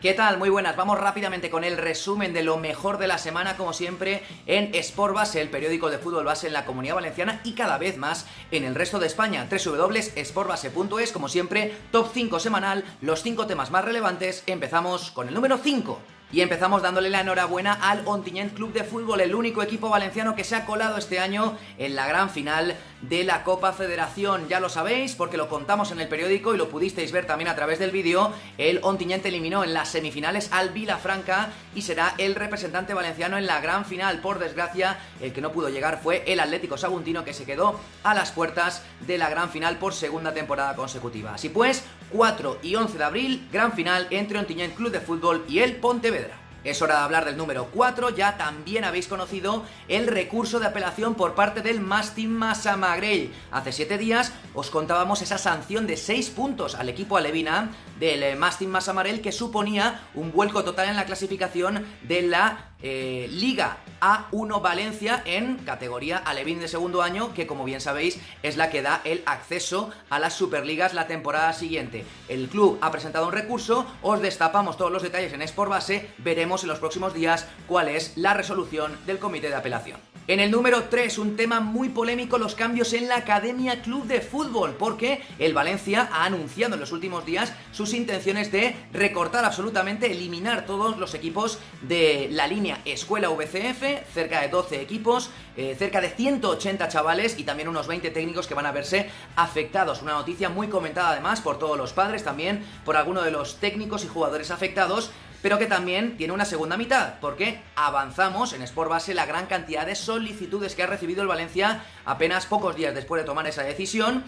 ¿Qué tal? Muy buenas. Vamos rápidamente con el resumen de lo mejor de la semana, como siempre, en Sport Base, el periódico de fútbol base en la Comunidad Valenciana y cada vez más en el resto de España. www.sportbase.es, como siempre, top 5 semanal, los 5 temas más relevantes. Empezamos con el número 5. Y empezamos dándole la enhorabuena al Ontinyent Club de Fútbol, el único equipo valenciano que se ha colado este año en la gran final de la Copa Federación. Ya lo sabéis porque lo contamos en el periódico y lo pudisteis ver también a través del vídeo. El Ontinyent eliminó en las semifinales al Vilafranca y será el representante valenciano en la gran final. Por desgracia, el que no pudo llegar fue el Atlético Saguntino, que se quedó a las puertas de la gran final por segunda temporada consecutiva. Así pues, 4 y 11 de abril, gran final entre Ontinyent Club de Fútbol y el Pontevedra. Es hora de hablar del número 4, ya también habéis conocido el recurso de apelación por parte del Màstim Massamagrell. Hace 7 días os contábamos esa sanción de 6 puntos al equipo alevina del Màstim Massamagrell, que suponía un vuelco total en la clasificación de la Liga A1 Valencia en categoría alevín de segundo año, que como bien sabéis es la que da el acceso a las Superligas la temporada siguiente. El club ha presentado un recurso, os destapamos todos los detalles en Sport Base, veremos en los próximos días cuál es la resolución del comité de apelación. En el número 3, un tema muy polémico, los cambios en la Academia Club de Fútbol, porque el Valencia ha anunciado en los últimos días sus intenciones de recortar absolutamente, eliminar todos los equipos de la línea Escuela VCF, cerca de 12 equipos, cerca de 180 chavales y también unos 20 técnicos que van a verse afectados. Una noticia muy comentada además por todos los padres, también por algunos de los técnicos y jugadores afectados, pero que también tiene una segunda mitad, porque avanzamos en Sport Base la gran cantidad de solicitudes que ha recibido el Valencia apenas pocos días después de tomar esa decisión,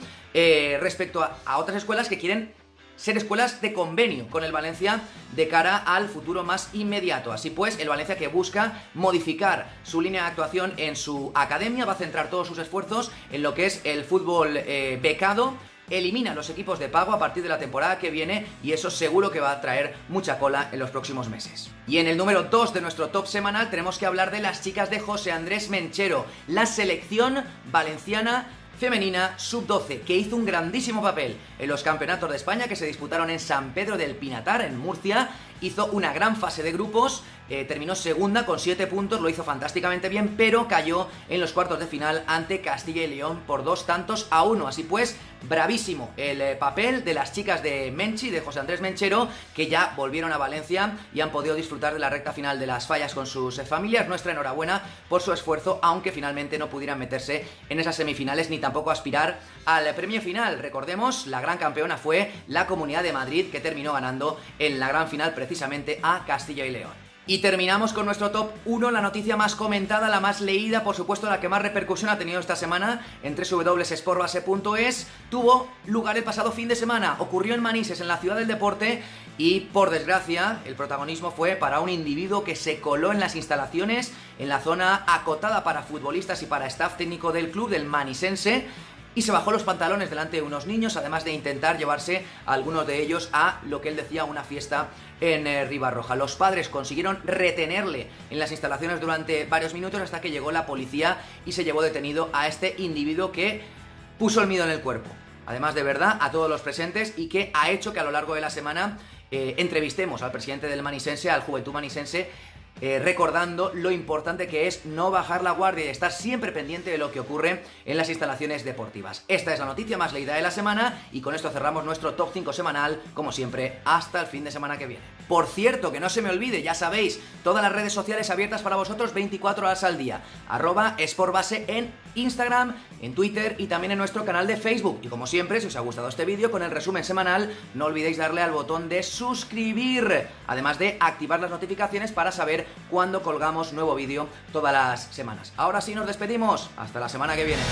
respecto a otras escuelas que quieren ser escuelas de convenio con el Valencia de cara al futuro más inmediato. Así pues, el Valencia, que busca modificar su línea de actuación en su academia, va a centrar todos sus esfuerzos en lo que es el fútbol becado. Elimina los equipos de pago a partir de la temporada que viene y eso seguro que va a traer mucha cola en los próximos meses. Y en el número 2 de nuestro top semanal tenemos que hablar de las chicas de José Andrés Menchero, la selección valenciana femenina sub-12, que hizo un grandísimo papel en los campeonatos de España que se disputaron en San Pedro del Pinatar, en Murcia. Hizo una gran fase de grupos, terminó segunda con 7 puntos, lo hizo fantásticamente bien, pero cayó en los cuartos de final ante Castilla y León por 2-1. Así pues, bravísimo el papel de las chicas de Menchi, de José Andrés Menchero, que ya volvieron a Valencia y han podido disfrutar de la recta final de las fallas con sus familias. Nuestra enhorabuena por su esfuerzo, aunque finalmente no pudieran meterse en esas semifinales ni tampoco aspirar al premio final. Recordemos, la gran campeona fue la Comunidad de Madrid, que terminó ganando en la gran final precisamente a Castilla y León. Y terminamos con nuestro top 1, la noticia más comentada, la más leída, por supuesto la que más repercusión ha tenido esta semana en www.sportbase.es. Tuvo lugar el pasado fin de semana, ocurrió en Manises, en la ciudad del deporte, y por desgracia el protagonismo fue para un individuo que se coló en las instalaciones, en la zona acotada para futbolistas y para staff técnico del club, del manisense, y se bajó los pantalones delante de unos niños, además de intentar llevarse a algunos de ellos a lo que él decía una fiesta en Ribarroja. Los padres consiguieron retenerle en las instalaciones durante varios minutos hasta que llegó la policía y se llevó detenido a este individuo que puso el miedo en el cuerpo, además de verdad, a todos los presentes, y que ha hecho que a lo largo de la semana entrevistemos al presidente del Manisense, al Juventud Manisense, recordando lo importante que es no bajar la guardia y estar siempre pendiente de lo que ocurre en las instalaciones deportivas. Esta es la noticia más leída de la semana y con esto cerramos nuestro top 5 semanal, como siempre, hasta el fin de semana que viene. Por cierto, que no se me olvide, ya sabéis, todas las redes sociales abiertas para vosotros 24 horas al día, @sportbase en Instagram, en Twitter y también en nuestro canal de Facebook. Y como siempre, si os ha gustado este vídeo con el resumen semanal, no olvidéis darle al botón de suscribir, además de activar las notificaciones para saber cuando colgamos nuevo vídeo todas las semanas. Ahora sí nos despedimos, hasta la semana que viene.